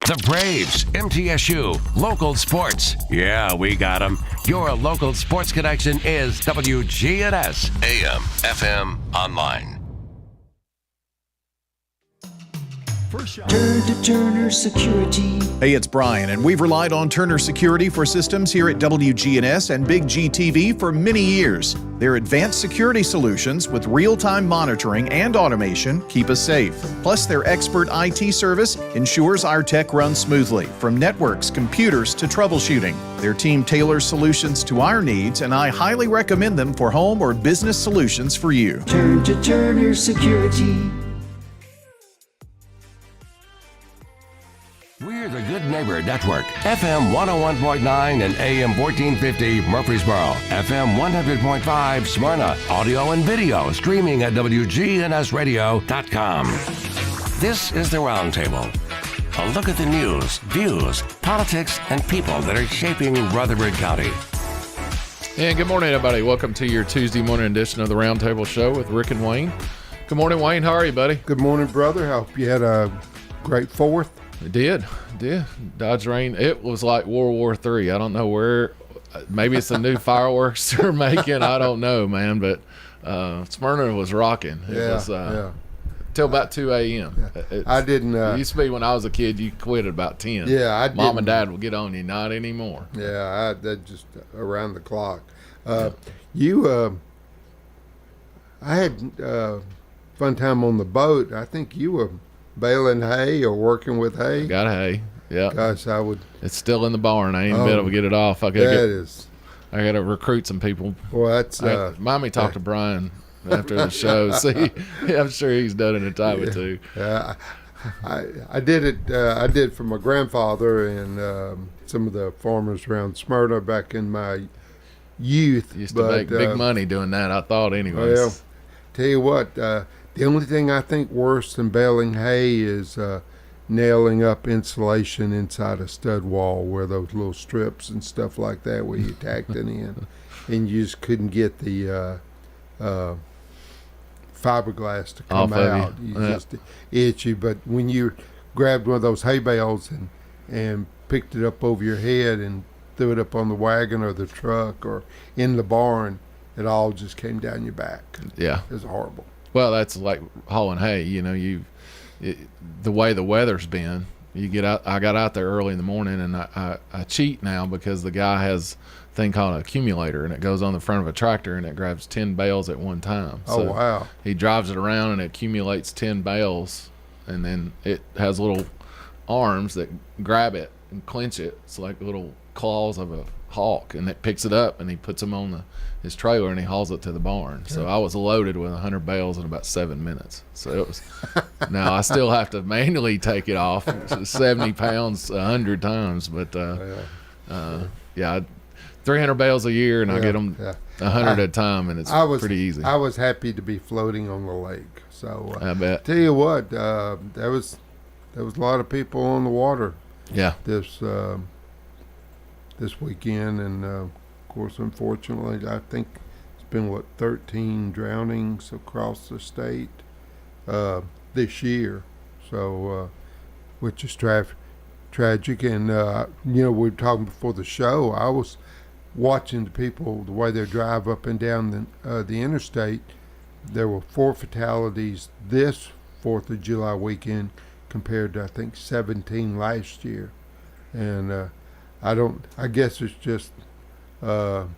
The Braves, MTSU, local sports. Yeah, we got them. Your local sports connection is WGNS, AM, FM, online. Turn to Turner Security. Hey, it's Brian, and we've relied on Turner Security for systems here at WGNS and Big G TV for many years. Their advanced security solutions with real-time monitoring and automation keep us safe. Plus, their expert IT service ensures our tech runs smoothly, from networks, computers to troubleshooting. Their team tailors solutions to our needs, and I highly recommend them for home or business solutions for you. Turn to Turner Security. We're the Good Neighbor Network, FM 101.9 and AM 1450 Murfreesboro, FM 100.5 Smyrna, audio and video streaming at wgnsradio.com. This is the Roundtable. A look at the news, views, politics, and people that are shaping Rutherford County. And good morning, everybody. Welcome to your Tuesday morning edition of the Roundtable Show with Rick and Wayne. Good morning, Wayne. How are you, buddy? Good morning, brother. I hope you had a great 4th. It did. Dodge rain. It was like World War III. I don't know where. Maybe it's the new fireworks they're making. I don't know, man. But Smyrna was rocking. It was till about 2 a.m. I didn't. It used to be when I was a kid, you quit at about 10. Yeah, I didn't. Mom and Dad would get on you. Not anymore. Yeah, that just around the clock. I had fun time on the boat. I think you were baling hay or working with hay. Got hay. Yeah. Gosh, I would. It's still in the barn. I ain't been able to get it off. I got to recruit some people. Well, that's. Mommy talked to Brian after the show. See, I'm sure he's done it a time or two. Yeah, I did it. I did for my grandfather and some of the farmers around Smyrna back in my youth. Used to make big money doing that. I thought, anyways. Well, tell you what. The only thing I think worse than baling hay is nailing up insulation inside a stud wall where those little strips and stuff like that where you tacked it in, and you just couldn't get the fiberglass to come out. You just itchy. But when you grabbed one of those hay bales and picked it up over your head and threw it up on the wagon or the truck or in the barn, it all just came down your back. Yeah. It was horrible. Well, that's like hauling hay. You know, the way the weather's been, you get out. I got out there early in the morning, and I cheat now because the guy has a thing called an accumulator, and it goes on the front of a tractor, and it grabs 10 bales at one time. So wow! He drives it around, and it accumulates 10 bales, and then it has little arms that grab it and clench it. It's like little claws of a hawk, and it picks it up, and he puts them on his trailer, and he hauls it to the barn. So I was loaded with 100 bales in about 7 minutes. So it was. Now I still have to manually take it off. It's 70 pounds 100 times, but 300 bales a year, and I get them 100 at a time, and it's pretty easy. I was happy to be floating on the lake. So I bet. Tell you what, there was a lot of people on the water. Yeah. This weekend, and of course, unfortunately, I think it's been 13 drownings across the state this year. So, which is tragic. And we were talking before the show. I was watching the people, the way they drive up and down the interstate. There were 4 fatalities this 4th of July weekend compared to, I think, 17 last year. And I guess it's just God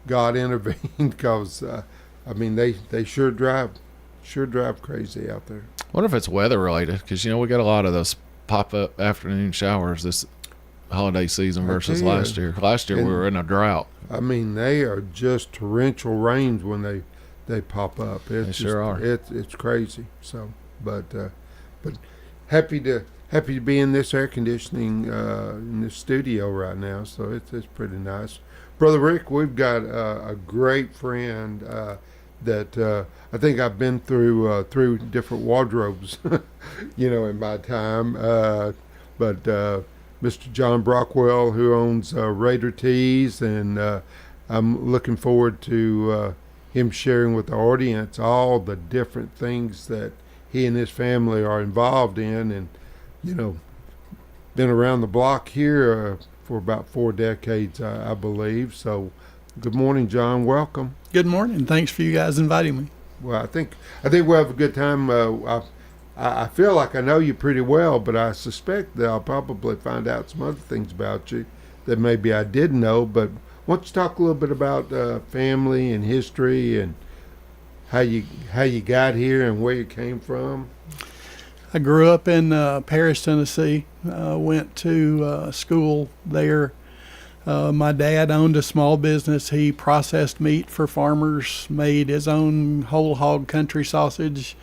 intervened because, they sure drive crazy out there. I wonder if it's weather related, because, we got a lot of those pop-up afternoon showers this holiday season versus last year. Last year we were in a drought. I mean, they are just torrential rains when they pop up. They sure are. It's crazy. So, but happy to be in this air conditioning in this studio right now. So it's pretty nice. Brother Rick, we've got a great friend that I think I've been through different wardrobes, in my time. But Mr. John Brockwell, who owns Raider Tees, and I'm looking forward to him sharing with the audience all the different things that he and his family are involved in. And been around the block here for about 4 decades, I believe. So, good morning, John. Welcome. Good morning. Thanks for you guys inviting me. Well, I think we'll have a good time. I feel like I know you pretty well, but I suspect that I'll probably find out some other things about you that maybe I didn't know. But why don't you talk a little bit about family and history and how you got here and where you came from? I grew up in Paris, Tennessee. Went to school there. My dad owned a small business. He processed meat for farmers, made his own whole hog country sausage.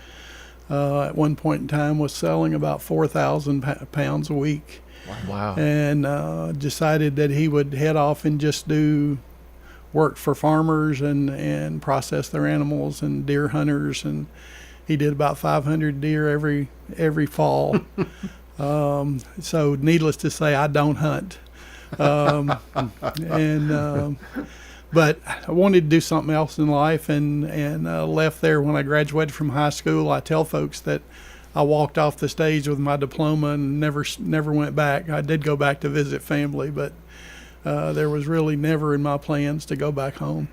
At one point in time was selling about 4,000 pounds a week. Wow. And decided that he would head off and just do work for farmers and process their animals and deer hunters. And he did about 500 deer every fall. So needless to say, I don't hunt. But I wanted to do something else in life and left there when I graduated from high school. I tell folks that I walked off the stage with my diploma and never went back. I did go back to visit family, but there was really never in my plans to go back home.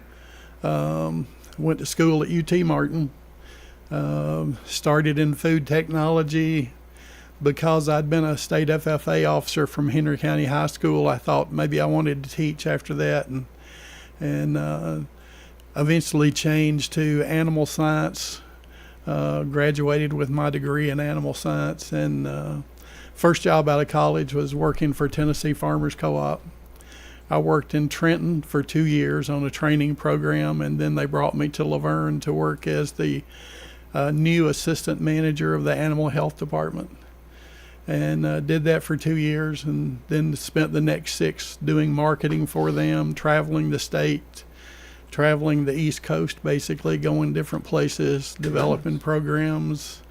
Went to school at UT Martin. Started in food technology. Because I'd been a state FFA officer from Henry County High School, I thought maybe I wanted to teach after that, and eventually changed to animal science. Graduated with my degree in animal science, and first job out of college was working for Tennessee Farmers Co-op. I worked in Trenton for 2 years on a training program, and then they brought me to Laverne to work as the new assistant manager of the animal health department. And did that for 2 years, and then spent the next 6 doing marketing for them, traveling the state, traveling the East Coast, basically going different places, developing programs,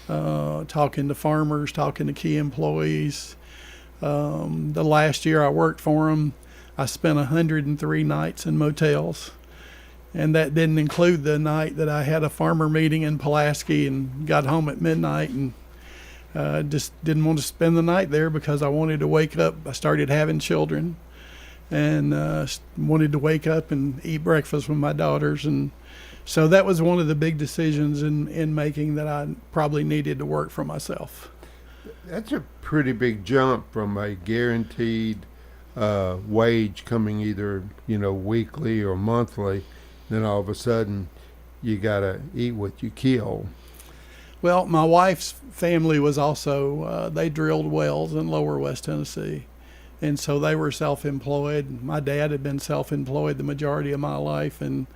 talking to farmers, talking to key employees. The last year I worked for them, I spent 103 nights in motels. And that didn't include the night that I had a farmer meeting in Pulaski and got home at midnight and just didn't want to spend the night there because I wanted to wake up. I started having children and wanted to wake up and eat breakfast with my daughters. And so that was one of the big decisions in making that I probably needed to work for myself. That's a pretty big jump from a guaranteed wage coming either, weekly or monthly. Then all of a sudden you got to eat what you kill. Well, my wife's family was also, they drilled wells in lower West Tennessee. And so they were self-employed. My dad had been self-employed the majority of my life. And,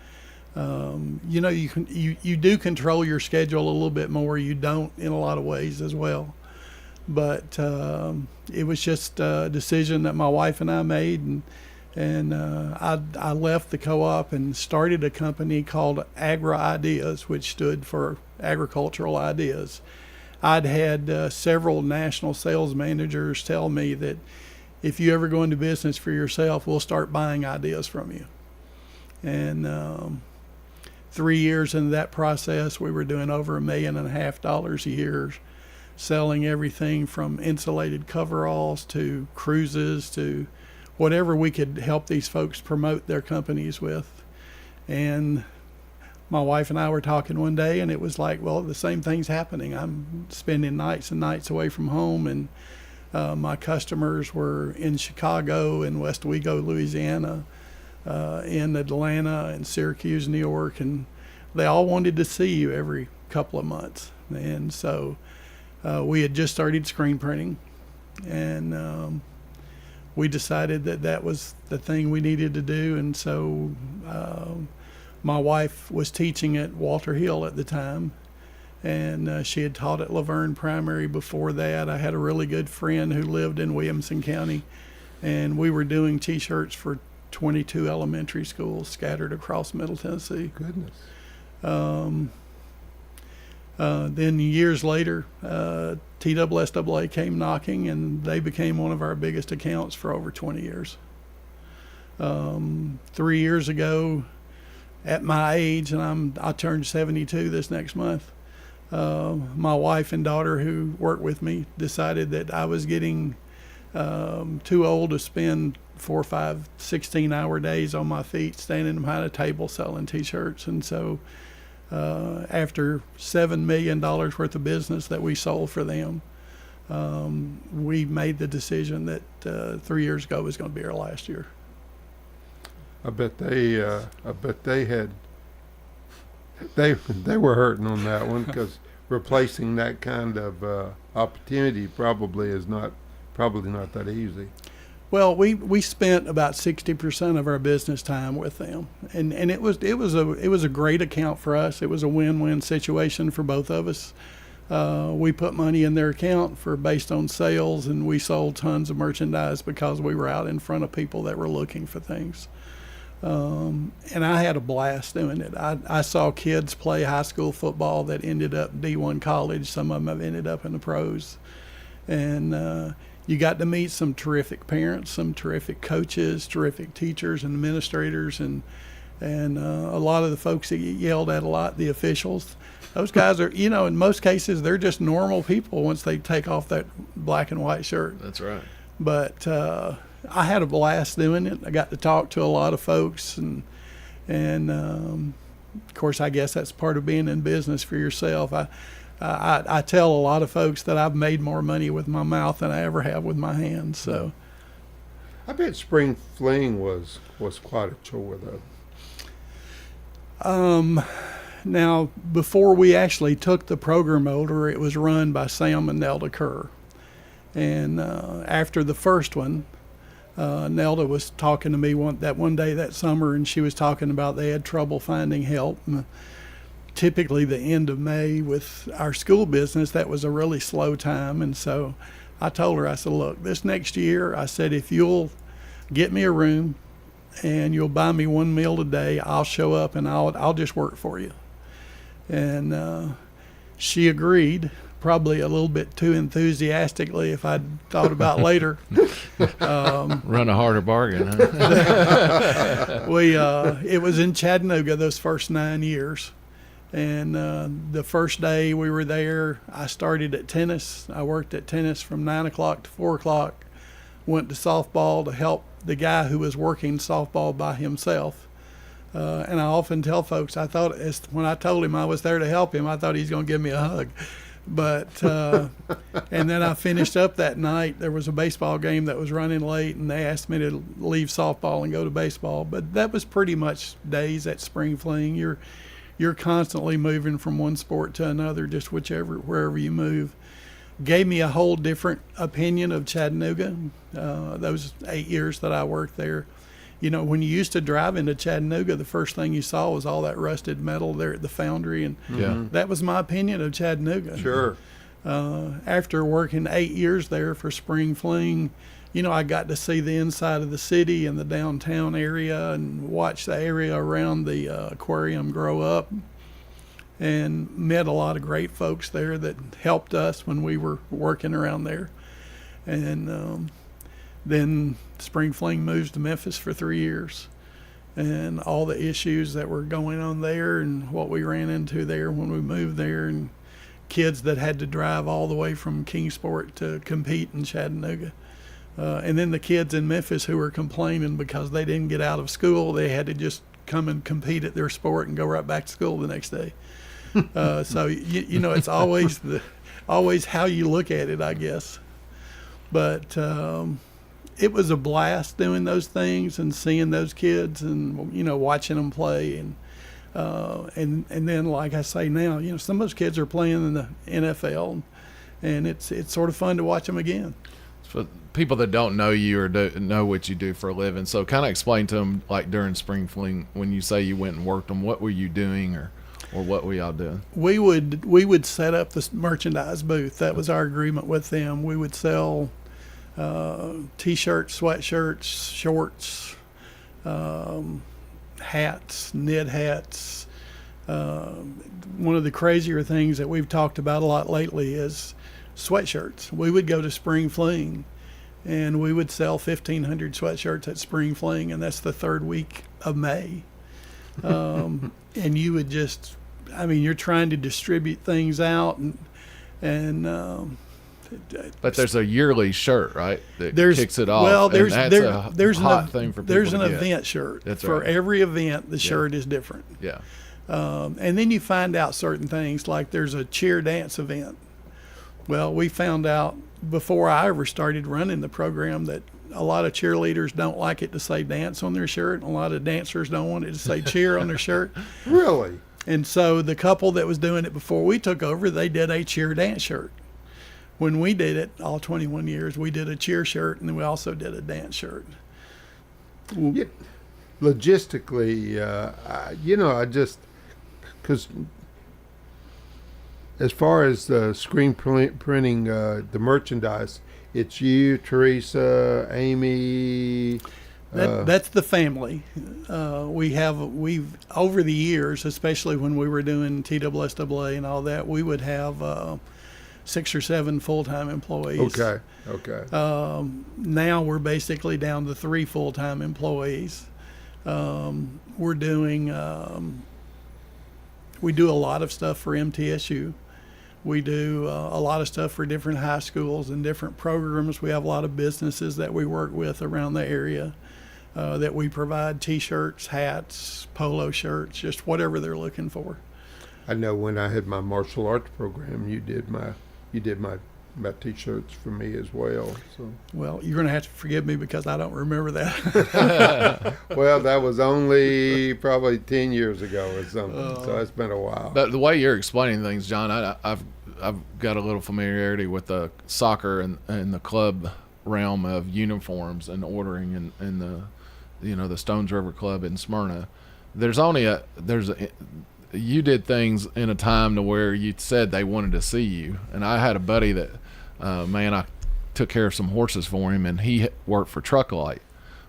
you do control your schedule a little bit more. You don't in a lot of ways as well. But it was just a decision that my wife and I made. And I left the co-op and started a company called Agri Ideas, which stood for Agricultural Ideas. I'd had several national sales managers tell me that if you ever go into business for yourself, we'll start buying ideas from you. And 3 years into that process, we were doing over $1.5 million a year, selling everything from insulated coveralls to cruises to whatever we could help these folks promote their companies with. And my wife and I were talking one day, and it was like, well, the same thing's happening. I'm spending nights and nights away from home, and my customers were in Chicago and West Wego, Louisiana, in Atlanta and Syracuse, New York, and they all wanted to see you every couple of months. And so we had just started screen printing, and we decided that was the thing we needed to do. And so my wife was teaching at Walter Hill at the time, and she had taught at Laverne Primary before that. I had a really good friend who lived in Williamson County, and we were doing T-shirts for 22 elementary schools scattered across Middle Tennessee. Goodness. Then years later, TSSAA came knocking, and they became one of our biggest accounts for over 20 years. 3 years ago, at my age, and I turned 72 this next month, my wife and daughter who work with me decided that I was getting too old to spend 4, 5, 16-hour days on my feet standing behind a table selling T-shirts. And so after $7 million worth of business that we sold for them, we made the decision that 3 years ago was going to be our last year. I bet they had they were hurting on that one, because replacing that kind of opportunity probably not that easy. Well, we spent about 60% of our business time with them, and it was a great account for us. It was a win-win situation for both of us. We put money in their account based on sales, and we sold tons of merchandise because we were out in front of people that were looking for things. And I had a blast doing it. I saw kids play high school football that ended up D1 college. Some of them have ended up in the pros. And you got to meet some terrific parents, some terrific coaches, terrific teachers and administrators, and a lot of the folks that get yelled at a lot, the officials. Those guys are, in most cases, they're just normal people once they take off that black and white shirt. That's right. But I had a blast doing it. I got to talk to a lot of folks, and of course, I guess that's part of being in business for yourself. I tell a lot of folks that I've made more money with my mouth than I ever have with my hands. So, I bet spring fling was quite a chore, though. Now, before we actually took the program over, it was run by Sam and Nelda Kerr, and after the first one, Nelda was talking to me one day that summer, and she was talking about they had trouble finding help. And typically the end of May with our school business, that was a really slow time. And so I told her, I said, look, this next year, I said, if you'll get me a room and you'll buy me one meal a day, I'll show up and I'll just work for you. And she agreed, probably a little bit too enthusiastically if I'd thought about later. Run a harder bargain, huh? It was in Chattanooga those first 9 years. And the first day we were there, I started at tennis. I worked at tennis from 9 o'clock to 4 o'clock, went to softball to help the guy who was working softball by himself. And I often tell folks, when I told him I was there to help him, I thought he was going to give me a hug. But and then I finished up that night. There was a baseball game that was running late, and they asked me to leave softball and go to baseball. But that was pretty much days at spring fling. You're constantly moving from one sport to another, just wherever you move. Gave me a whole different opinion of Chattanooga. Those 8 years that I worked there. When you used to drive into Chattanooga, the first thing you saw was all that rusted metal there at the foundry, and that was my opinion of Chattanooga. Sure. After working 8 years there for spring fling, I got to see the inside of the city and the downtown area and watch the area around the aquarium grow up, and met a lot of great folks there that helped us when we were working around there. And then spring fling moves to Memphis for 3 years, and all the issues that were going on there and what we ran into there when we moved there, and kids that had to drive all the way from Kingsport to compete in Chattanooga. And then the kids in Memphis who were complaining because they didn't get out of school, they had to just come and compete at their sport and go right back to school the next day. So it's always how you look at it, I guess. But it was a blast doing those things and seeing those kids and watching them play, and then, like I say now, some of those kids are playing in the NFL, and it's sort of fun to watch them again. For people that don't know you or know what you do for a living, so kind of explain to them, like during spring fling, when you say you went and worked them, what were you doing, or what were y'all doing? We would set up the merchandise booth. That was our agreement with them. We would sell T-shirts, sweatshirts, shorts, hats, knit hats. One of the crazier things that we've talked about a lot lately is sweatshirts. We would go to spring fling, and we would sell 1,500 sweatshirts at spring fling, and that's the third week of May. And you would just I mean, you're trying to distribute things out, and But there's a yearly shirt, right? That there's kicks it off. well, and there's that's there, a there's hot an thing for people there's to an get. event shirt That's for right. every event. The shirt is different. Yeah. And then you find out certain things, like there's a cheer dance event. Well, we found out before I ever started running the program that a lot of cheerleaders don't like it to say dance on their shirt, and a lot of dancers don't want it to say cheer on their shirt. Really? And so the couple that was doing it before we took over, they did a cheer dance shirt. When we did it, all 21 years, we did a cheer shirt, and then we also did a dance shirt. Yeah. Logistically, I just, because as far as the screen printing, the merchandise, it's you, Teresa, Amy. That's the family. We've over the years, especially when we were doing TSSAA and all that, we would have 6 or 7 full-time employees. Okay. Now we're basically down to 3 full-time employees. We're doing we do a lot of stuff for MTSU. We do a lot of stuff for different high schools and different programs. We have a lot of businesses that we work with around the area that we provide T-shirts, hats, polo shirts, just whatever they're looking for. I know when I had my martial arts program, you did my T-shirts for me as well. So. Well, you're going to have to forgive me because I don't remember that. Well, that was only probably 10 years ago or something, so it's been a while. But the way you're explaining things, John, I've got a little familiarity with the soccer and the club realm of uniforms and ordering and the Stones River Club in Smyrna. You did things in a time to where you said they wanted to see you. And I had a buddy that, I took care of some horses for him, and he worked for Truck-A-Light.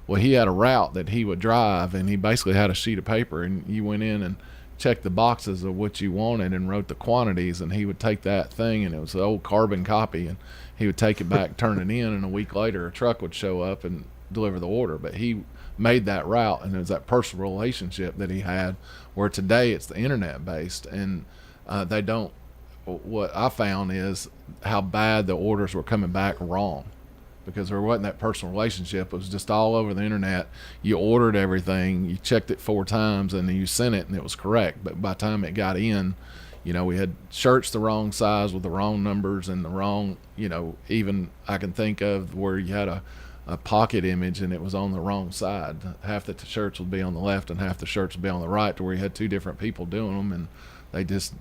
Well, he had a route that he would drive, and he basically had a sheet of paper, and you went in and checked the boxes of what you wanted and wrote the quantities, and he would take that thing, and it was an old carbon copy, and he would take it back, turn it in, and a week later a truck would show up and deliver the order. But he made that route, and it was that personal relationship that he had, where today it's the internet based, and they don't. What I found is how bad the orders were coming back wrong, because there wasn't that personal relationship. It was just all over the internet. You ordered everything, you checked it 4 times, and then you sent it, and it was correct. But by the time it got in, we had shirts the wrong size with the wrong numbers and the wrong, even I can think of where you had a pocket image and it was on the wrong side. Half the shirts would be on the left and half the shirts would be on the right, to where you had 2 different people doing them, and they just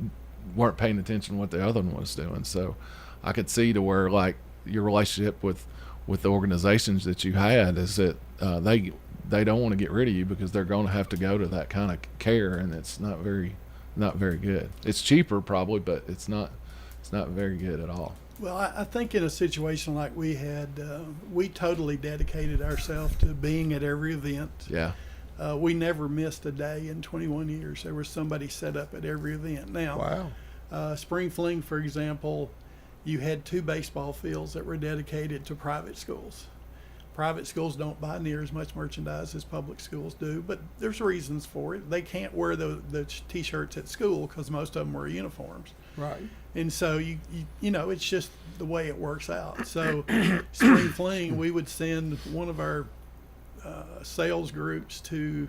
weren't paying attention to what the other one was doing. So I could see to where, like, your relationship with the organizations that you had is that they don't want to get rid of you because they're going to have to go to that kind of care, and it's not very good. It's cheaper probably, but it's not very good at all. Well, I think in a situation like we had, we totally dedicated ourselves to being at every event. Yeah. We never missed a day in 21 years. There was somebody set up at every event. Now, Wow. Spring Fling, for example, you had 2 baseball fields that were dedicated to private schools. Private schools don't buy near as much merchandise as public schools do, but there's reasons for it. They can't wear the T-shirts at school because most of them wear uniforms. Right. And so you it's just the way it works out. So Spring Fling, we would send one of our sales groups to,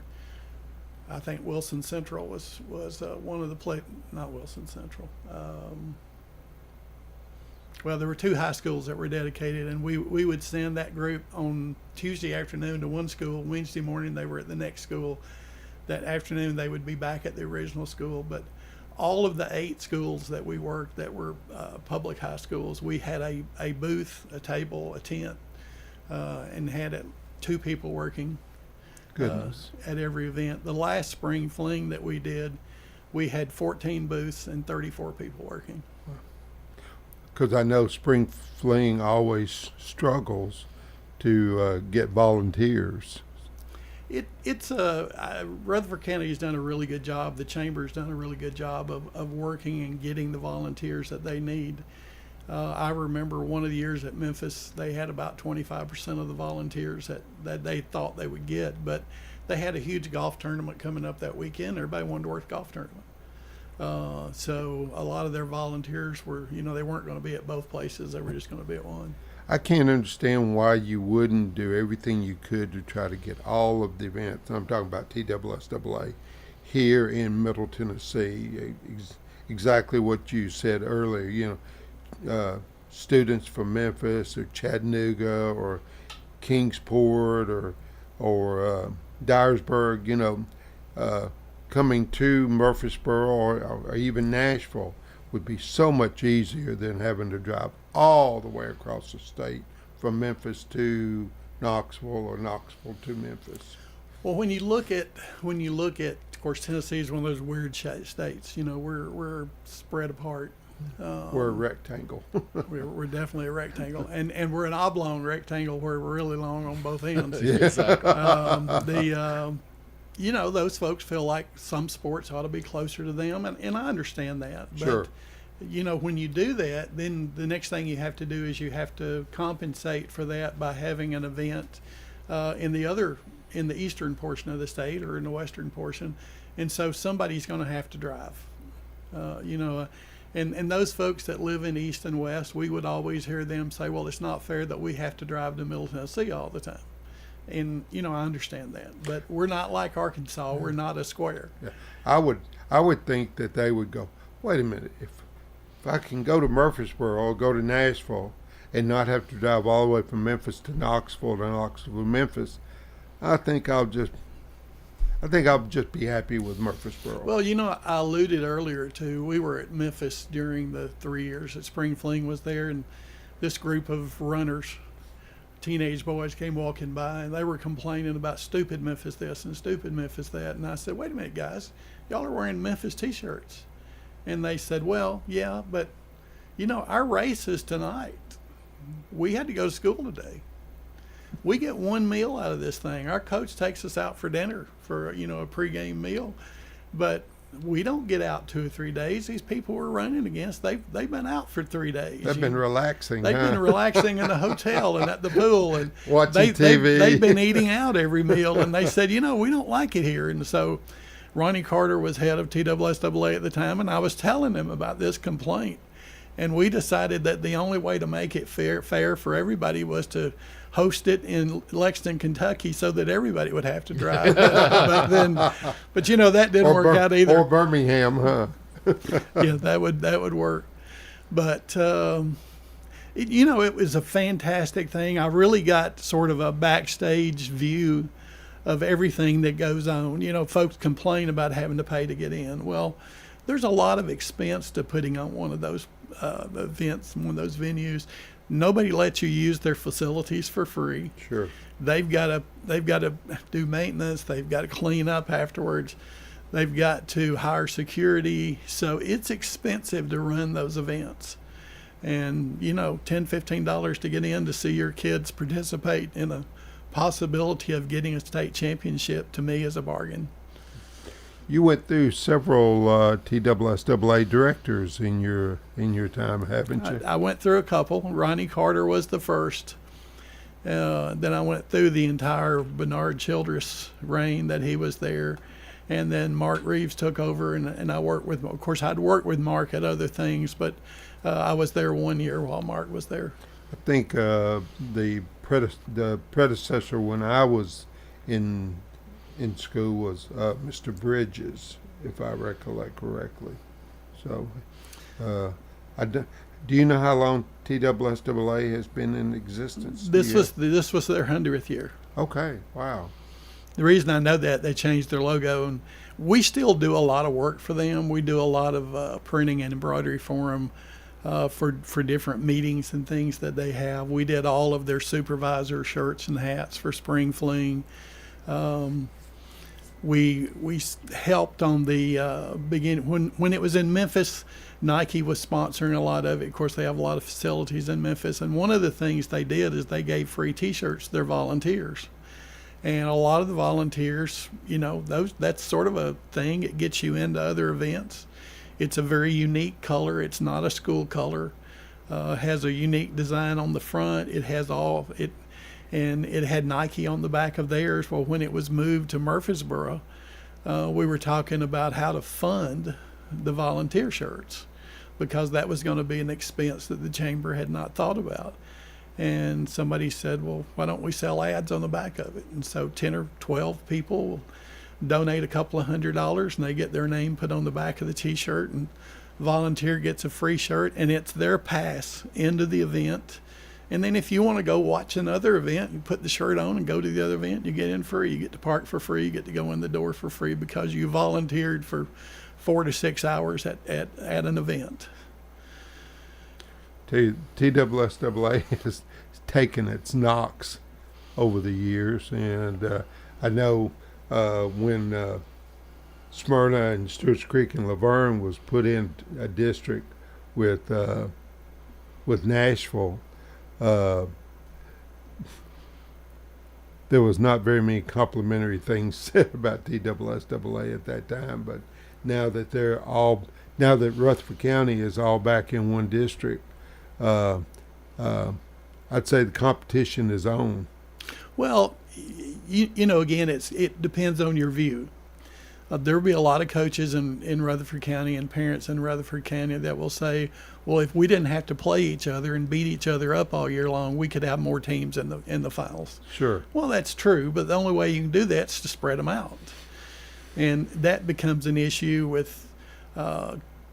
I think Wilson Central was one of the not Wilson Central. Well, there were 2 high schools that were dedicated, and we would send that group on Tuesday afternoon to one school. Wednesday morning they were at the next school. That afternoon they would be back at the original school. But all of the 8 schools that we worked that were public high schools, we had a booth, a table, a tent, and had 2 people working at every event. The last Spring Fling that we did, we had 14 booths and 34 people working. Because I know Spring Fling always struggles to get volunteers. Rutherford County has done a really good job. The Chamber's done a really good job of working and getting the volunteers that they need. I remember one of the years at Memphis, they had about 25% of the volunteers that they thought they would get, but they had a huge golf tournament coming up that weekend. Everybody wanted to work the golf tournament. So a lot of their volunteers were, they weren't going to be at both places. They were just going to be at one. I can't understand why you wouldn't do everything you could to try to get all of the events. I'm talking about TSSAA here in Middle Tennessee. Exactly what you said earlier. Students from Memphis or Chattanooga or Kingsport or Dyersburg, coming to Murfreesboro or even Nashville would be so much easier than having to drive all the way across the state from Memphis to Knoxville or Knoxville to Memphis. Well, when you look at, of course, Tennessee is one of those weird states. We're spread apart. We're a rectangle. we're definitely a rectangle, and we're an oblong rectangle where we're really long on both ends. Exactly. Those folks feel like some sports ought to be closer to them, and I understand that. But, Sure. When you do that, then the next thing you have to do is you have to compensate for that by having an event in the eastern portion of the state or in the western portion, and so somebody's going to have to drive. And those folks that live in East and West, we would always hear them say, well, it's not fair that we have to drive to Middle Tennessee all the time. And, I understand that. But we're not like Arkansas. We're not a square. Yeah. I would think that they would go, wait a minute, if I can go to Murfreesboro or go to Nashville and not have to drive all the way from Memphis to Knoxville to Memphis, I think I'll just be happy with Murfreesboro. Well, I alluded earlier to, we were at Memphis during the 3 years that Spring Fling was there, and this group of runners, teenage boys, came walking by, and they were complaining about stupid Memphis this and stupid Memphis that. And I said, wait a minute, guys, y'all are wearing Memphis T-shirts. And they said, well, yeah, but, our race is tonight. We had to go to school today. We get one meal out of this thing. Our coach takes us out for dinner for, a pregame meal. But we don't get out 2 or 3 days. These people we're running against, they've been out for 3 days. They've been relaxing. They've been relaxing in the hotel and at the pool and watching TV. They've been eating out every meal, and they said, we don't like it here. And so Ronnie Carter was head of TSSAA at the time, and I was telling him about this complaint. And we decided that the only way to make it fair for everybody was to host it in Lexington, Kentucky, so that everybody would have to drive. but that didn't work out either. Or Birmingham, huh? Yeah, that would work. But it was a fantastic thing. I really got sort of a backstage view of everything that goes on. Folks complain about having to pay to get in. Well, there's a lot of expense to putting on one of those events, one of those venues. Nobody lets you use their facilities for free. Sure. They've got to do maintenance. They've got to clean up afterwards. They've got to hire security. So it's expensive to run those events. And, $10, $15 to get in to see your kids participate in a possibility of getting a state championship, to me, is a bargain. You went through several TSSAA directors in your time, haven't you? I went through a couple. Ronnie Carter was the first. Then I went through the entire Bernard Childress reign that he was there. And then Mark Reeves took over, and I worked with, of course, I'd worked with Mark at other things, but I was there 1 year while Mark was there. I think the predecessor when I was in school was Mr. Bridges, if I recollect correctly. So, do you know how long TSSAA has been in existence? This was their 100th year. Okay, wow. The reason I know that, they changed their logo, and we still do a lot of work for them. We do a lot of printing and embroidery for them for different meetings and things that they have. We did all of their supervisor shirts and hats for Spring Fling. We helped on the beginning when it was in Memphis. Nike was sponsoring a lot of it. Of course, they have a lot of facilities in Memphis, and one of the things they did is they gave free T-shirts to their volunteers. And a lot of the volunteers, that's sort of a thing. It gets you into other events. It's a very unique color. It's not a school color. Has a unique design on the front. It has and it had Nike on the back of theirs. Well, when it was moved to Murfreesboro, we were talking about how to fund the volunteer shirts, because that was going to be an expense that the chamber had not thought about. And somebody said, well, why don't we sell ads on the back of it? And so 10 or 12 people will donate a couple of $100, and they get their name put on the back of the T-shirt, and volunteer gets a free shirt, and it's their pass into the event. And then if you want to go watch another event, you put the shirt on and go to the other event, you get in free. You get to park for free. You get to go in the door for free because you volunteered for 4 to 6 hours at an event. TSSAA has taken its knocks over the years, and I know when Smyrna and Stewart's Creek and Laverne was put in a district with Nashville, there was not very many complimentary things said about TSSAA at that time, but now that Rutherford County is all back in one district, I'd say the competition is on. Well, you know, again, it depends on your view. There will be a lot of coaches in Rutherford County and parents in Rutherford County that will say, well, if we didn't have to play each other and beat each other up all year long, we could have more teams in the finals. Sure. Well, that's true, but the only way you can do that is to spread them out. And that becomes an issue with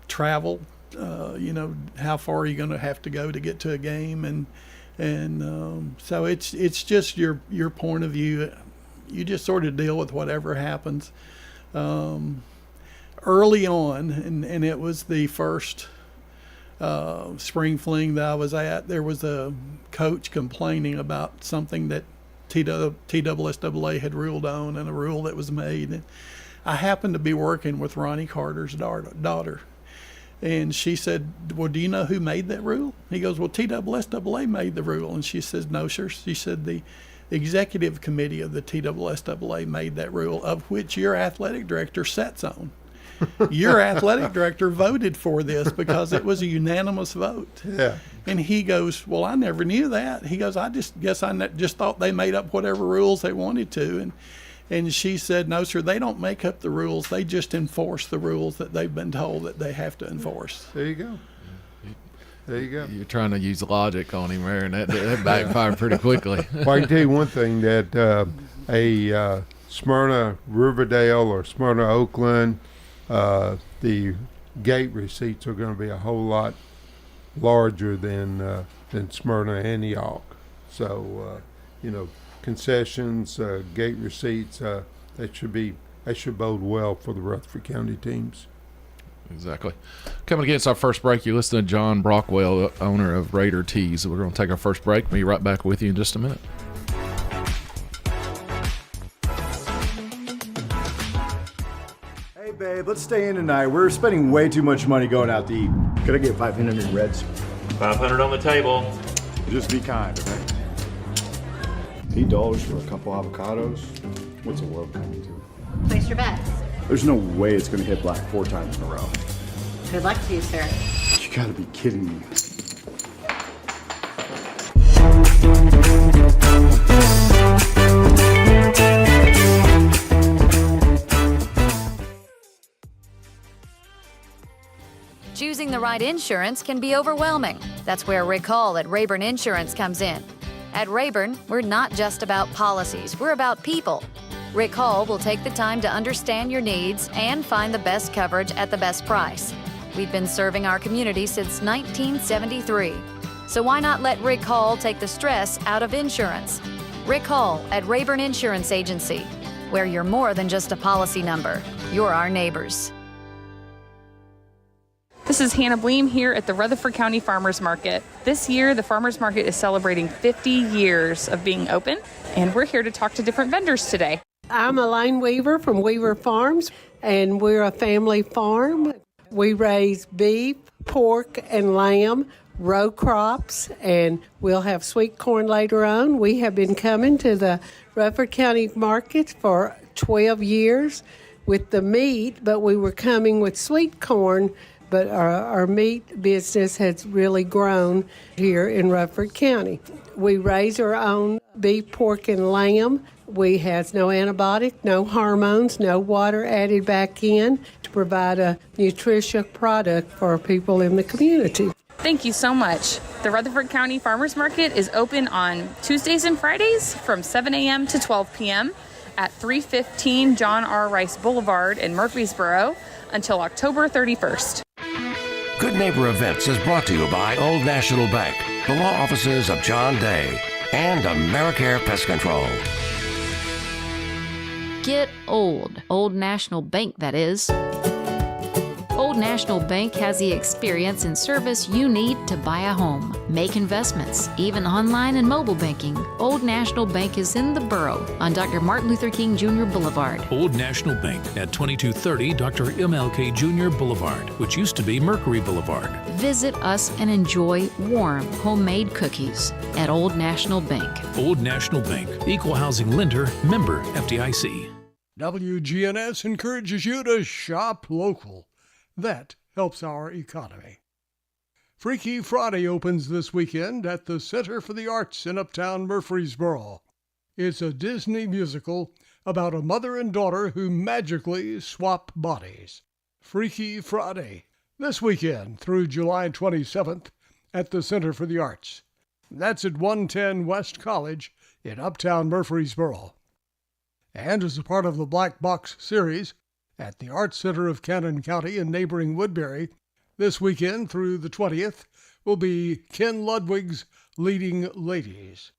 travel. You know, how far are you going to have to go to get to a game? And so it's just your point of view. You just sort of deal with whatever happens. Early on, and it was the first spring fling that I was at, there was a coach complaining about something that TSSAA had ruled on, and a rule that was made. And I happened to be working with Ronnie Carter's daughter. And she said, well, do you know who made that rule? He goes, well, TSSAA made the rule. And she says, no, sir. She said, the executive committee of the TSSAA made that rule, of which your athletic director sits on. Your athletic director voted for this because it was a unanimous vote. Yeah. And he goes, well, I never knew that. He goes, I just thought they made up whatever rules they wanted to. And she said, no, sir, they don't make up the rules. They just enforce the rules that they've been told that they have to enforce. There you go. There you go. You're trying to use logic on him there, and that backfired pretty quickly. Well, I can tell you one thing, that a Smyrna Riverdale or Smyrna Oakland, the gate receipts are going to be a whole lot larger than Smyrna Antioch. So, you know, concessions, gate receipts, that should bode well for the Rutherford County teams. Exactly. Coming against our first break, you listen to John Brockwell, owner of Raider Tees. We're going to take our first break. We'll be right back with you in just a minute. Hey, babe, let's stay in tonight. We're spending way too much money going out to eat. Could I get 500 in reds? 500 on the table. Just be kind, okay? $8 for a couple avocados? What's the world coming to? Place your bets. There's no way it's gonna hit black 4 times in a row. Good luck to you, sir. You gotta be kidding me. Choosing the right insurance can be overwhelming. That's where Rick Hall at Rayburn Insurance comes in. At Rayburn, we're not just about policies, we're about people. Rick Hall will take the time to understand your needs and find the best coverage at the best price. We've been serving our community since 1973. So why not let Rick Hall take the stress out of insurance? Rick Hall at Rayburn Insurance Agency, where you're more than just a policy number. You're our neighbors. This is Hannah Bleem here at the Rutherford County Farmers Market. This year, the Farmers Market is celebrating 50 years of being open, and we're here to talk to different vendors today. I'm Elaine Weaver from Weaver Farms, and we're a family farm. We raise beef, pork, and lamb, row crops, and we'll have sweet corn later on. We have been coming to the Rutherford County Market for 12 years with the meat, but we were coming with sweet corn but our meat business has really grown here in Rutherford County. We raise our own beef, pork, and lamb. We have no antibiotic, no hormones, no water added back in to provide a nutritious product for people in the community. Thank you so much. The Rutherford County Farmers Market is open on Tuesdays and Fridays from 7 a.m. to 12 p.m. at 315 John R. Rice Boulevard in Murfreesboro until October 31st. Good Neighbor Events is brought to you by Old National Bank, the law offices of John Day, and AmeriCare Pest Control. Get old. Old National Bank, that is. Old National Bank has the experience and service you need to buy a home, make investments, even online and mobile banking. Old National Bank is in the borough on Dr. Martin Luther King Jr. Boulevard. Old National Bank at 2230 Dr. MLK Jr. Boulevard, which used to be Mercury Boulevard. Visit us and enjoy warm, homemade cookies at Old National Bank. Old National Bank, equal housing lender, member FDIC. WGNS encourages you to shop local. That helps our economy. Freaky Friday opens this weekend at the Center for the Arts in Uptown Murfreesboro. It's a Disney musical about a mother and daughter who magically swap bodies. Freaky Friday, this weekend through July 27th at the Center for the Arts. That's at 110 West College in Uptown Murfreesboro. And as a part of the Black Box series, at the Arts Center of Cannon County in neighboring Woodbury, this weekend through the 20th, will be Ken Ludwig's Leading Ladies.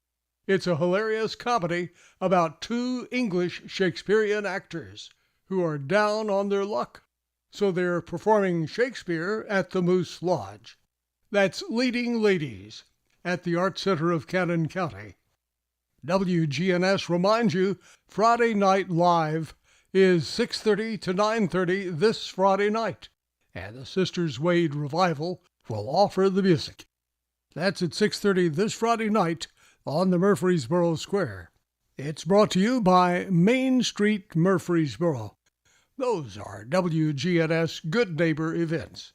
It's a hilarious comedy about two English Shakespearean actors who are down on their luck, so they're performing Shakespeare at the Moose Lodge. That's Leading Ladies at the Arts Center of Cannon County. WGNS reminds you, Friday Night Live is 6:30 to 9:30 this Friday night, and the Sisters Wade Revival will offer the music. That's at 6:30 this Friday night on the Murfreesboro Square. It's brought to you by Main Street Murfreesboro. Those are WGNS Good Neighbor events.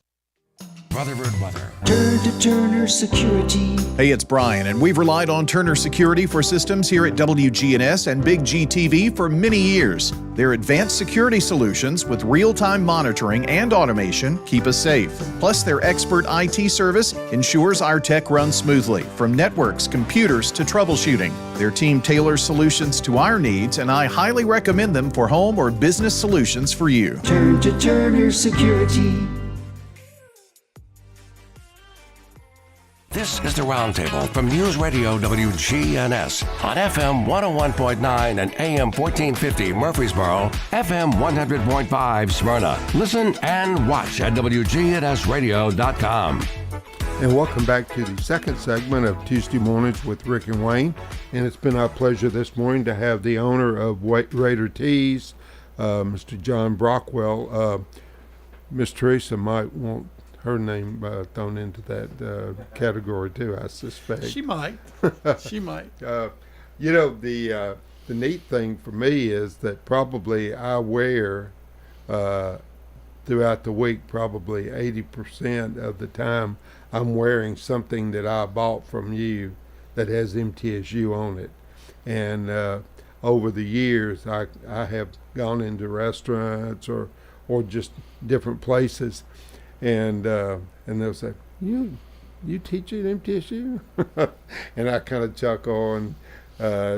Rutherford weather. Turn to Turner Security. Hey, it's Brian, and we've relied on Turner Security for systems here at WGNS and Big GTV for many years. Their advanced security solutions with real-time monitoring and automation keep us safe. Plus, their expert IT service ensures our tech runs smoothly, from networks, computers to troubleshooting. Their team tailors solutions to our needs, and I highly recommend them for home or business solutions for you. Turn to Turner Security. This is the Roundtable from News Radio WGNS on FM 101.9 and AM 1450 Murfreesboro, FM 100.5 Smyrna. Listen and watch at wgnsradio.com. And welcome back to the second segment of Tuesday Mornings with Rick and Wayne. And it's been our pleasure this morning to have the owner of Raider Tees, Mr. John Brockwell. Miss Teresa might want her name thrown into that category too, I suspect. She might. She might. You know, the neat thing for me is that probably I wear throughout the week, probably 80% of the time, I'm wearing something that I bought from you that has MTSU on it. And over the years, I have gone into restaurants or just different places, and they'll say, you teach at MTSU? And I kind of chuckle and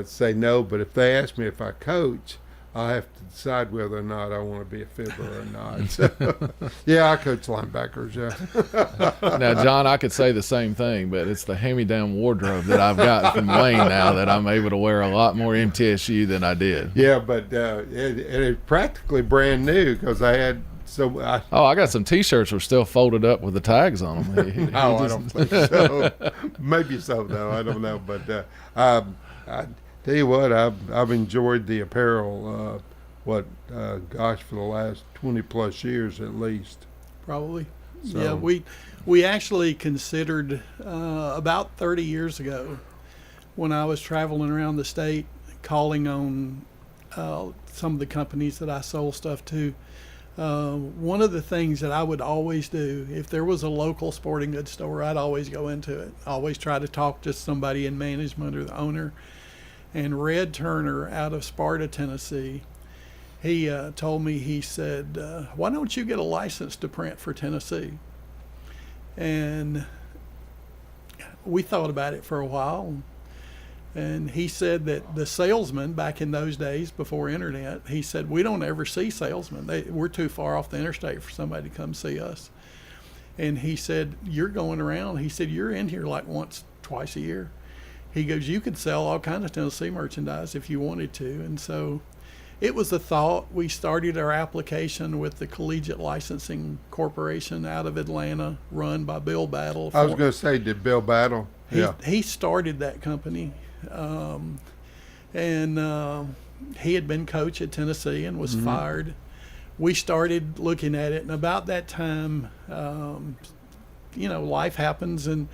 say no, but if they ask me if I coach, I have to decide whether or not I want to be a fiddler or not. So, yeah, I coach linebackers, yeah. Now, John, I could say the same thing, but it's the hand-me-down wardrobe that I've got from Wayne now that I'm able to wear a lot more MTSU than I did. Yeah, but it's practically brand new because I had I got some T-shirts that are still folded up with the tags on them. No, I don't think so. Maybe so, though. I don't know. But I tell you what, I've enjoyed the apparel, for the last 20-plus years at least. Probably. So. Yeah, we actually considered about 30 years ago when I was traveling around the state calling on some of the companies that I sold stuff to. one of the things that I would always do, if there was a local sporting goods store, I'd always go into it. I always try to talk to somebody in management or the owner. And Red Turner out of Sparta, Tennessee, he told me, he said, why don't you get a license to print for Tennessee? And we thought about it for a while. And he said that the salesman back in those days before internet, he said, we don't ever see salesmen. We're too far off the interstate for somebody to come see us. And he said, you're going around. He said, you're in here like once, twice a year. He goes, you could sell all kinds of Tennessee merchandise if you wanted to. And so it was a thought. We started our application with the Collegiate Licensing Corporation out of Atlanta, run by Bill Battle. I was going to say, did Bill Battle? He started that company. He had been coach at Tennessee and was fired. We started looking at it, and about that time, life happens, and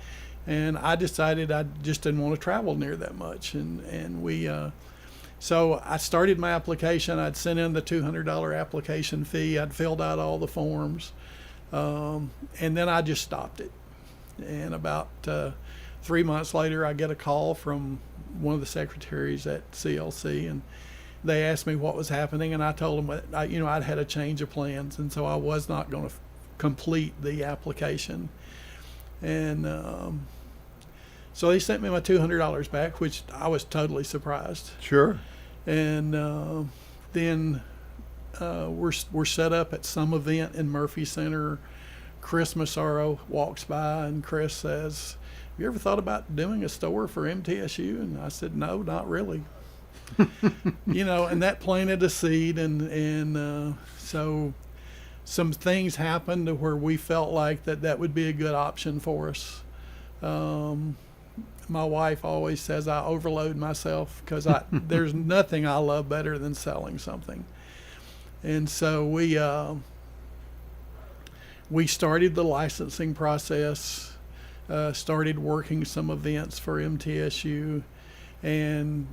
I decided I just didn't want to travel near that much, so I started my application. I'd sent in the $200 application fee. I'd filled out all the forms, and then I just stopped it. And about 3 months later, I get a call from one of the secretaries at CLC, and they asked me what was happening, and I told them that I'd had a change of plans, and so I was not going to complete the application. And so they sent me my $200 back, which I was totally surprised. Sure. And then we're set up at some event in Murphy Center. Chris Massaro walks by, and Chris says, have you ever thought about doing a store for MTSU? And I said, no, not really. And that planted a seed, and so some things happened to where we felt like that would be a good option for us. My wife always says I overload myself because there's nothing I love better than selling something. And so we started the licensing process, started working some events for MTSU, and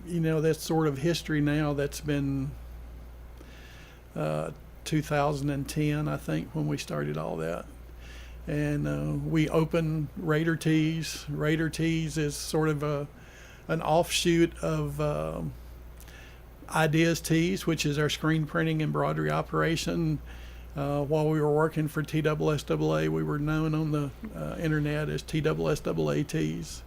that's sort of history now. That's been 2010, I think, when we started all that. And we opened Raider Tees. Raider Tees is sort of an offshoot of Ideas Tees, which is our screen printing embroidery operation. While we were working for TSSAA, we were known on the internet as TSSAA Tees.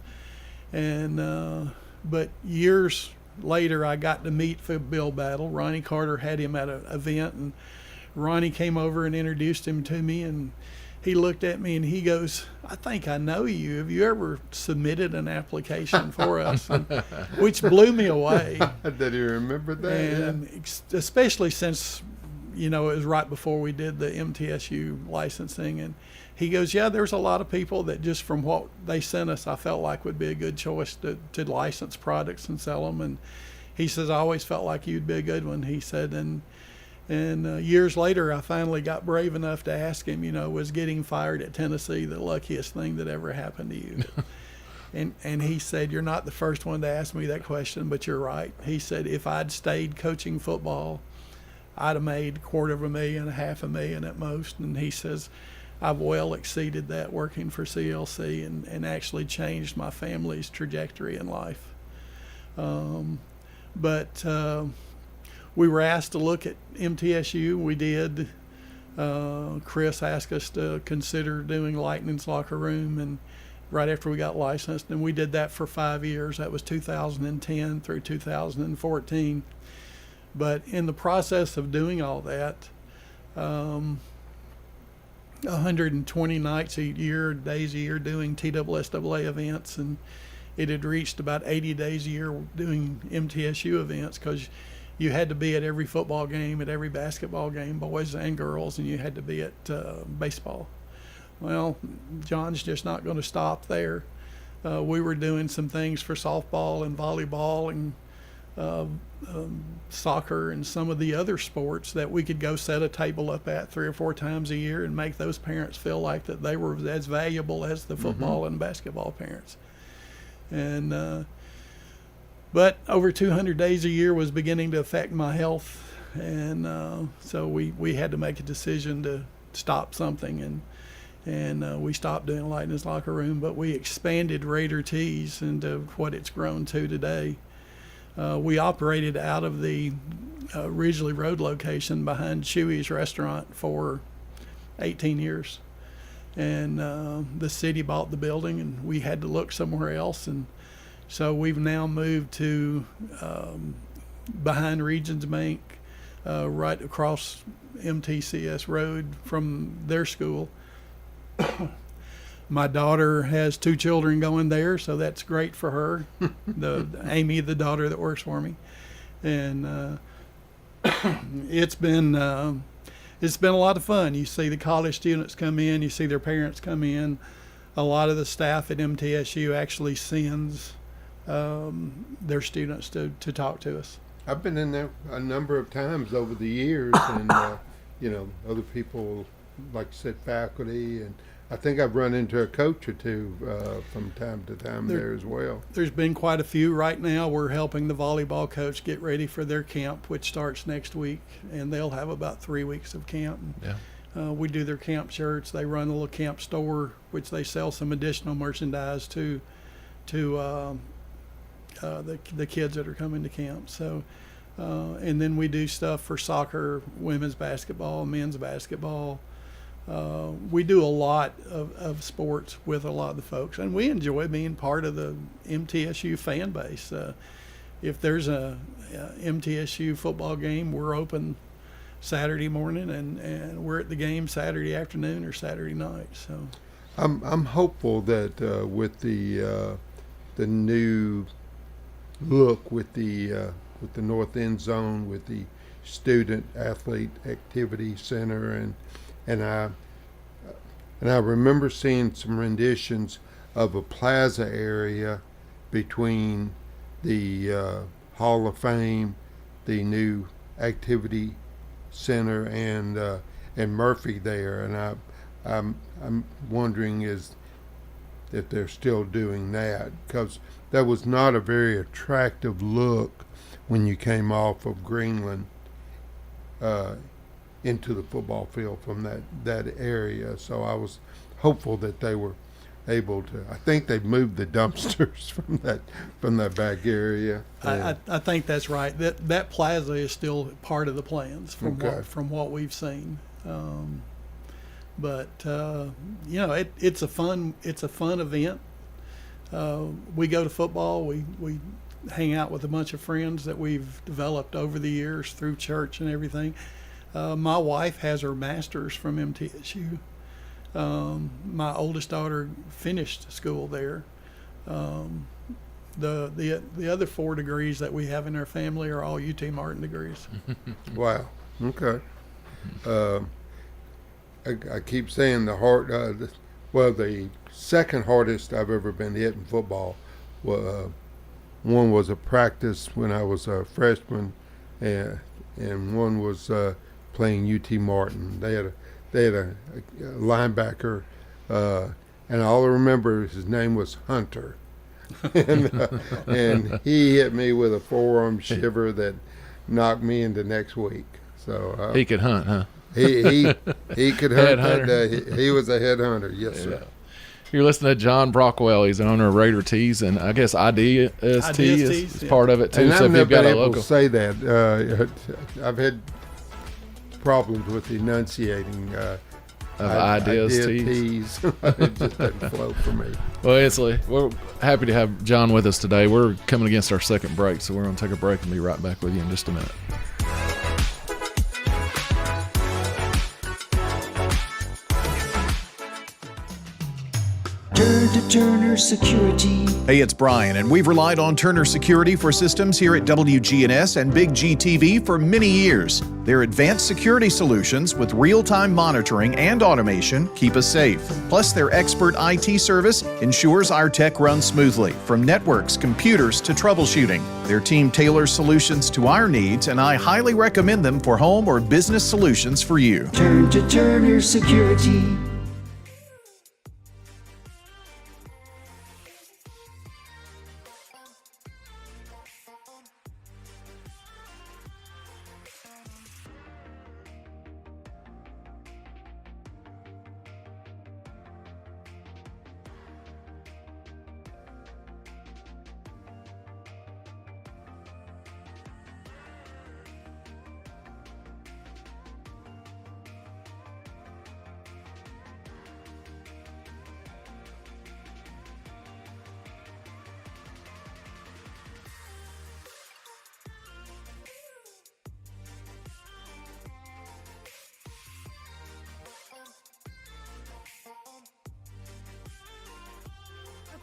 And but years later, I got to meet Bill Battle. Ronnie Carter had him at an event, and Ronnie came over and introduced him to me, and he looked at me and he goes, I think I know you. Have you ever submitted an application for us? Which blew me away. Did you remember that? And especially since, it was right before we did the MTSU licensing. And he goes, yeah, there's a lot of people that just from what they sent us, I felt like would be a good choice to license products and sell them. And he says, I always felt like you'd be a good one. He said, and years later, I finally got brave enough to ask him, was getting fired at Tennessee the luckiest thing that ever happened to you? And he said, you're not the first one to ask me that question, but you're right. He said, if I'd stayed coaching football, I'd have made $250,000, $500,000 at most. And he says, I've well exceeded that working for CLC and actually changed my family's trajectory in life. But we were asked to look at MTSU. We did. Chris asked us to consider doing Lightning's Locker Room, and right after we got licensed, and we did that for 5 years. That was 2010 through 2014. But in the process of doing all that, 120 nights a year, days a year doing TSSAA events, and it had reached about 80 days a year doing MTSU events, because you had to be at every football game, at every basketball game, boys and girls, and you had to be at baseball. Well, John's just not going to stop there. We were doing some things for softball and volleyball and soccer and some of the other sports that we could go set a table up at 3 or 4 times a year and make those parents feel like that they were as valuable as the football and basketball parents. And but over 200 days a year was beginning to affect my health. and so we had to make a decision to stop something, and we stopped doing light in his locker room, but we expanded Raider Tees into what it's grown to today. We operated out of the Ridgely Road location behind Chewy's restaurant for 18 years. And the city bought the building, and we had to look somewhere else. And so we've now moved to behind Regions Bank, right across MTCS Road from their school. My daughter has 2 children going there, so that's great for her. Amy, the daughter that works for me, and it's been a lot of fun. You see the college students come in, you see their parents come in. A lot of the staff at MTSU actually sends their students to talk to us. I've been in there a number of times over the years, and other people, like you said, faculty, and I think I've run into a coach or two from time to time there as well. There's been quite a few. Right now we're helping the volleyball coach get ready for their camp, which starts next week, and they'll have about 3 weeks of camp. Yeah. We do their camp shirts. They run a little camp store, which they sell some additional merchandise to the kids that are coming to camp. So, and then we do stuff for soccer, women's basketball, men's basketball. We do a lot of sports with a lot of the folks, and we enjoy being part of the MTSU fan base. If there's a MTSU football game, we're open Saturday morning, and we're at the game Saturday afternoon or Saturday night. So I'm hopeful that with the new look with the north end zone, with the student athlete activity center, and I remember seeing some renditions of a plaza area between the Hall of Fame, the new activity center, and Murphy there, and I'm wondering if they're still doing that, because that was not a very attractive look when you came off of Greenland into the football field from that area. So I was hopeful that they were able to. I think they moved the dumpsters from that back area. I think that's right. That plaza is still part of the plans from what we've seen. But it's a fun event. We go to football. We hang out with a bunch of friends that we've developed over the years through church and everything. My wife has her master's from MTSU. My oldest daughter finished school there. The other 4 degrees that we have in our family are all UT Martin degrees. Wow. Okay. I keep saying the second hardest I've ever been hit in football. One was a practice when I was a freshman, and one was playing UT Martin. They had a linebacker, and all I remember his name was Hunter, and he hit me with a forearm shiver that knocked me into next week. So he could hunt, huh? He could hunt. He was a headhunter. Yes, sir. Yeah. You're listening to John Brockwell. He's the owner of Raider Tees, and I guess IDST is part of it too. And so I've if you've never got been a able local, to say that. I've had problems with enunciating ideas tees. It just doesn't flow for me. Well, we're happy to have John with us today. We're coming against our second break, so we're going to take a break and be right back with you in just a minute. Turn to Turner Security. Hey, it's Brian, and we've relied on Turner Security for systems here at WGNS and Big GTV for many years. Their advanced security solutions with real-time monitoring and automation keep us safe. Plus, their expert IT service ensures our tech runs smoothly, from networks, computers to troubleshooting. Their team tailors solutions to our needs, and I highly recommend them for home or business solutions for you. Turn to Turner Security.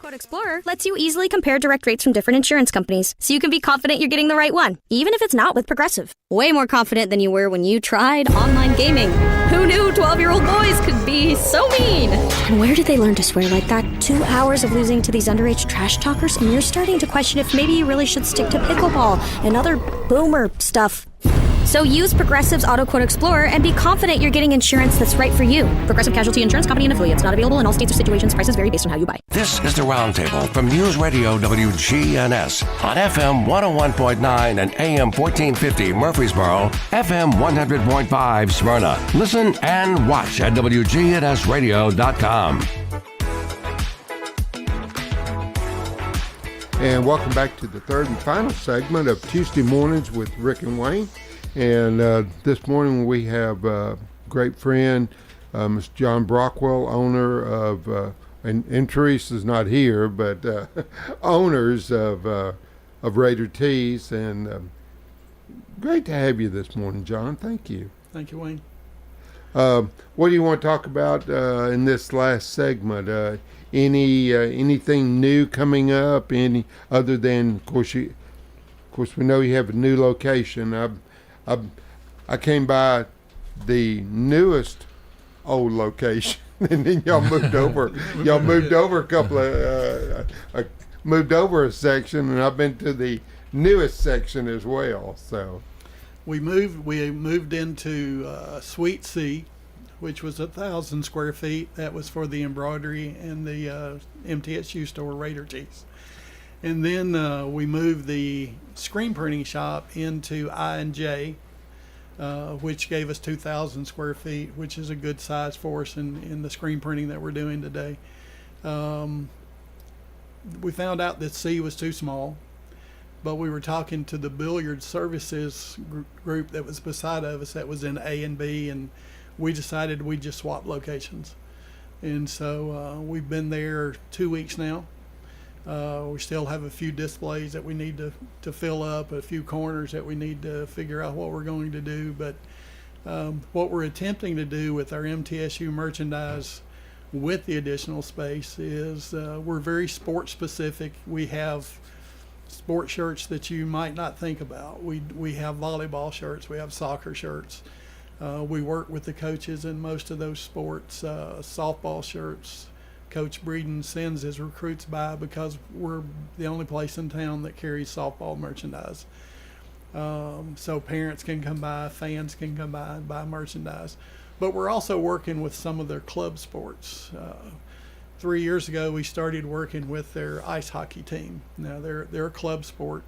AutoQuote Explorer lets you easily compare direct rates from different insurance companies, so you can be confident you're getting the right one, even if it's not with Progressive. Way more confident than you were when you tried online gaming. Who knew 12-year-old boys could be so mean? And where did they learn to swear like that? 2 hours of losing to these underage trash talkers, and you're starting to question if maybe you really should stick to pickleball and other boomer stuff. So use Progressive's AutoQuote Explorer and be confident you're getting insurance that's right for you. Progressive Casualty Insurance Company and affiliates. Not available in all states or situations. Prices vary based on how you buy. This is the Roundtable from News Radio WGNS on FM 101.9 and AM 1450 Murfreesboro, FM 100.5 Smyrna. Listen and watch at wgnsradio.com. And welcome back to the third and final segment of Tuesday Mornings with Rick and Wayne. And this morning we have a great friend, Mr. John Brockwell, owner of, and Teresa's not here, but owners of Raider Tees. And great to have you this morning, John. Thank you. Thank you, Wayne. What do you want to talk about in this last segment? Anything new coming up? Any other than, of course, we know you have a new location. I came by the newest old location, and then y'all moved over. Y'all moved over moved over a section, and I've been to the newest section as well. So we moved into Suite C, which was 1,000 square feet. That was for the embroidery and the MTSU store, Raider Tees. And then we moved the screen printing shop into I&J, which gave us 2,000 square feet, which is a good size for us in the screen printing that we're doing today. We found out that C was too small, but we were talking to the billiard services group that was beside of us that was in A and B, and we decided we'd just swap locations. And so we've been there 2 weeks now. We still have a few displays that we need to fill up, a few corners that we need to figure out what we're going to do. But what we're attempting to do with our MTSU merchandise with the additional space is we're very sport specific. We have sport shirts that you might not think about. We have volleyball shirts, we have soccer shirts. We work with the coaches in most of those sports. Softball shirts, Coach Breeden sends his recruits by because we're the only place in town that carries softball merchandise. So parents can come by, fans can come by and buy merchandise. But we're also working with some of their club sports. 3 years ago, we started working with their ice hockey team. Now they're a club sport.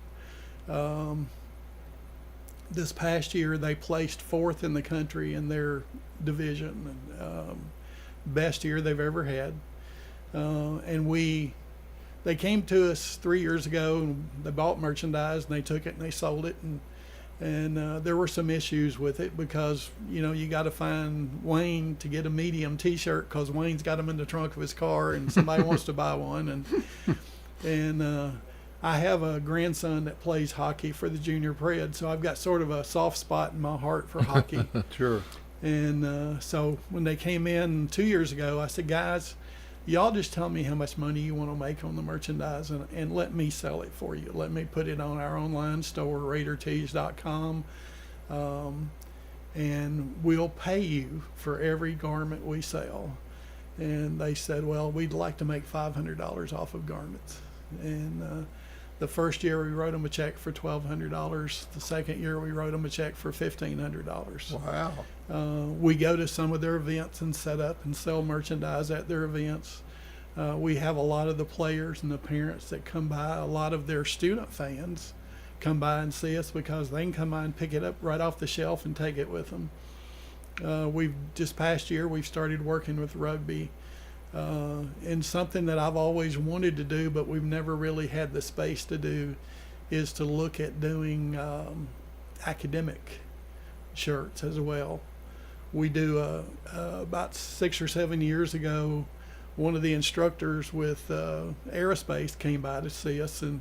This past year, they placed 4th in the country in their division, best year they've ever had. And they came to us 3 years ago, and they bought merchandise, and they took it and they sold it, and there were some issues with it because you got to find Wayne to get a medium T-shirt because Wayne's got them in the trunk of his car, and somebody wants to buy one, and I have a grandson that plays hockey for the junior pred, so I've got sort of a soft spot in my heart for hockey. Sure. And so when they came in 2 years ago, I said, guys, y'all just tell me how much money you want to make on the merchandise and let me sell it for you. Let me put it on our online store, RaiderTees.com, and we'll pay you for every garment we sell. And they said, well, we'd like to make $500 off of garments. And the first year we wrote them a check for $1,200. The second year we wrote them a check for $1,500. Wow. We go to some of their events and set up and sell merchandise at their events. We have a lot of the players and the parents that come by. A lot of their student fans come by and see us because they can come by and pick it up right off the shelf and take it with them. This past year we've started working with rugby. And something that I've always wanted to do, but we've never really had the space to do, is to look at doing academic shirts as well. We do about 6 or 7 years ago, one of the instructors with aerospace came by to see us, and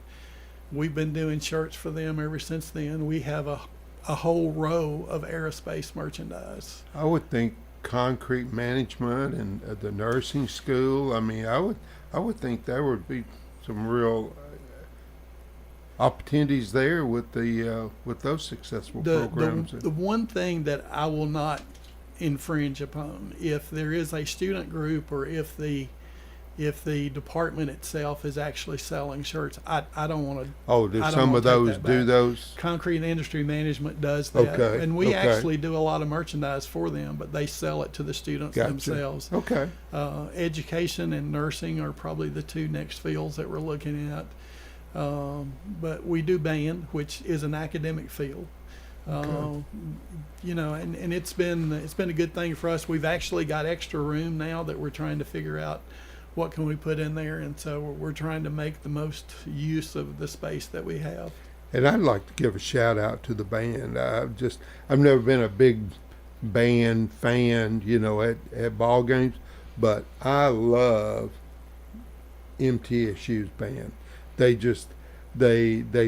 we've been doing shirts for them ever since then. We have a whole row of aerospace merchandise. I would think concrete management and the nursing school. I mean, I would think there would be some real opportunities there with those successful programs. The one thing that I will not infringe upon, if there is a student group or if the department itself is actually selling shirts, I don't want to. Oh, do some of those do those? Concrete Industry Management does that. Okay. And we actually do a lot of merchandise for them, but they sell it to the students themselves. Okay. Education and nursing are probably the two next fields that we're looking at. But we do band, which is an academic field. Okay. You know, and it's been a good thing for us. We've actually got extra room now that we're trying to figure out what can we put in there, and so we're trying to make the most use of the space that we have. And I'd like to give a shout out to the band. I've never been a big band fan, you know, at ball games, but I love MTSU's band. They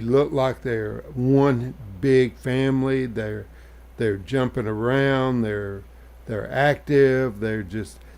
look like they're one big family. They're jumping around. They're active.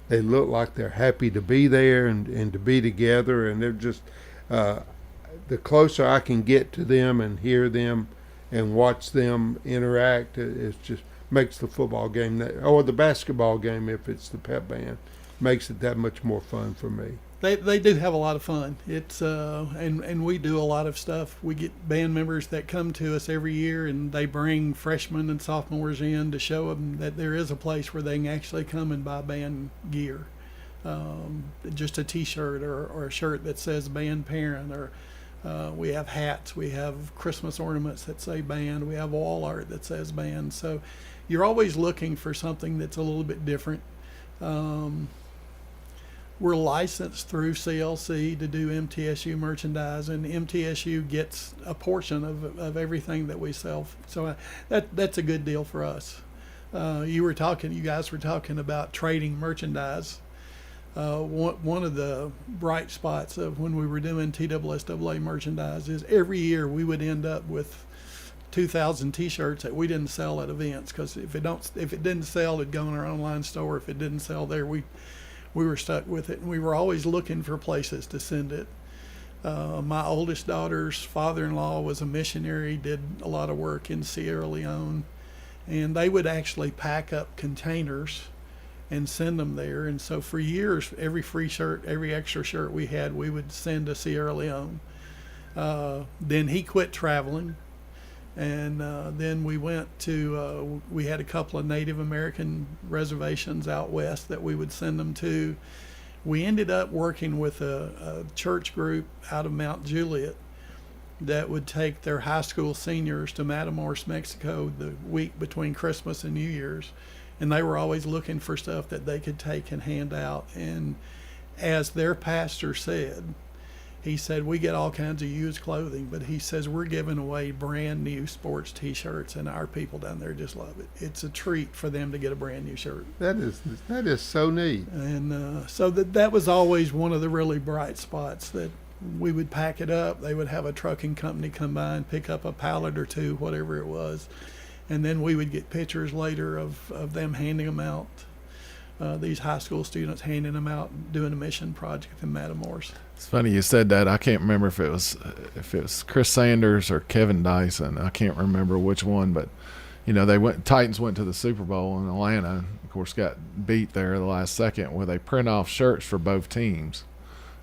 They look like they're happy to be there and to be together. And they're just the closer I can get to them and hear them and watch them interact, it just makes the football game or the basketball game, if it's the pep band, makes it that much more fun for me. They do have a lot of fun. It's and we do a lot of stuff. We get band members that come to us every year, and they bring freshmen and sophomores in to show them that there is a place where they can actually come and buy band gear, just a T-shirt or a shirt that says band parent, or we have hats, we have Christmas ornaments that say band, we have wall art that says band. So you're always looking for something that's a little bit different. We're licensed through CLC to do MTSU merchandise, and MTSU gets a portion of everything that we sell. So that's a good deal for us. You guys were talking about trading merchandise. One of the bright spots of when we were doing TSSAA merchandise is every year we would end up with 2,000 T-shirts that we didn't sell at events, because if it didn't sell, it'd go in our online store. If it didn't sell there, we were stuck with it, and we were always looking for places to send it. My oldest daughter's father-in-law was a missionary, did a lot of work in Sierra Leone, and they would actually pack up containers and send them there. And so for years, every free shirt, every extra shirt we had, we would send to Sierra Leone. Then he quit traveling, and then we went to, we had a couple of Native American reservations out west that we would send them to. We ended up working with a church group out of Mount Juliet that would take their high school seniors to Matamoros, Mexico the week between Christmas and New Year's. And they were always looking for stuff that they could take and hand out. And as their pastor said, he said, we get all kinds of used clothing, but he says we're giving away brand new sports T-shirts, and our people down there just love it. It's a treat for them to get a brand new shirt. That is so neat. And so that was always one of the really bright spots, that we would pack it up. They would have a trucking company come by and pick up a pallet or two, whatever it was, and then we would get pictures later of them handing them out. These high school students handing them out, doing a mission project in Matamoros. It's funny you said that. I can't remember if it was Chris Sanders or Kevin Dyson. I can't remember which one, but you know, Titans went to the Super Bowl in Atlanta. Of course, got beat there the last second, where they print off shirts for both teams.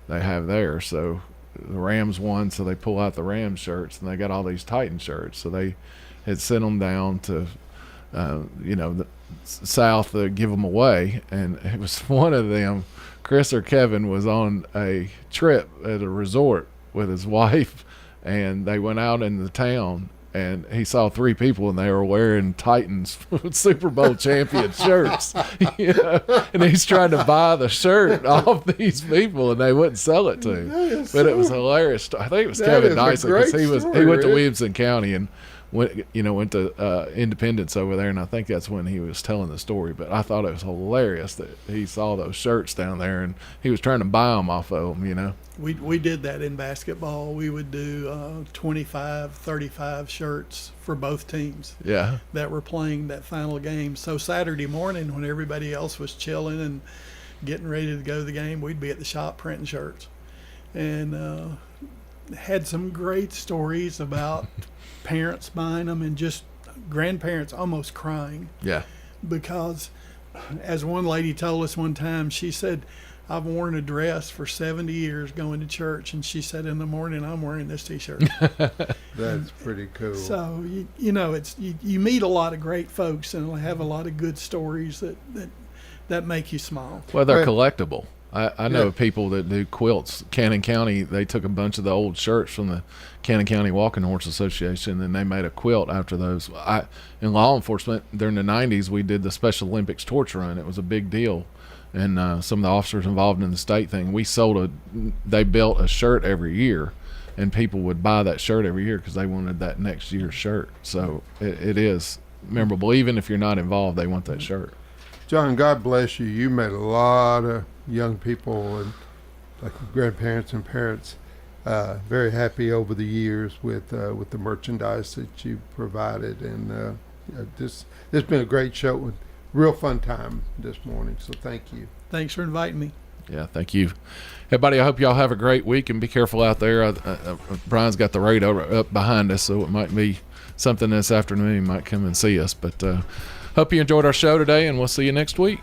They have there, so the Rams won, so they pull out the Rams shirts, and they got all these Titan shirts. So they had sent them down to, the South to give them away, and it was one of them. Chris or Kevin was on a trip at a resort with his wife, and they went out in the town, and he saw three people, and they were wearing Titans Super Bowl champion shirts. You know? And he's trying to buy the shirt off these people, and they wouldn't sell it to him. But it was hilarious. I think it was Kevin Dyson, because he went to Williamson County and went to Independence over there, and I think that's when he was telling the story. But I thought it was hilarious that he saw those shirts down there, and he was trying to buy them off of them. We did that in basketball. We would do 25, 35 shirts for both teams. Yeah. That were playing that final game. So Saturday morning, when everybody else was chilling and getting ready to go to the game, we'd be at the shop printing shirts, and had some great stories about parents buying them and just grandparents almost crying. Yeah. Because, as one lady told us one time, she said, I've worn a dress for 70 years going to church, and she said, in the morning I'm wearing this T-shirt. That's pretty cool. So you meet a lot of great folks and have a lot of good stories that make you smile. Well, they're collectible. I know people that do quilts. Cannon County, they took a bunch of the old shirts from the Cannon County Walking Horse Association, and they made a quilt after those. In law enforcement, during the 90s, we did the Special Olympics torch run. It was a big deal. And some of the officers involved in the state thing, they built a shirt every year, and people would buy that shirt every year because they wanted that next year's shirt. So it is memorable. Even if you're not involved, they want that shirt. John, God bless you. You met a lot of young people and like grandparents and parents very happy over the years with the merchandise that you provided, and this has been a great show and real fun time this morning. So thank you. Thanks for inviting me. Yeah, thank you. Everybody, I hope y'all have a great week and be careful out there. Brian's got the radar up behind us, so it might be something this afternoon. He might come and see us. But hope you enjoyed our show today, and we'll see you next week.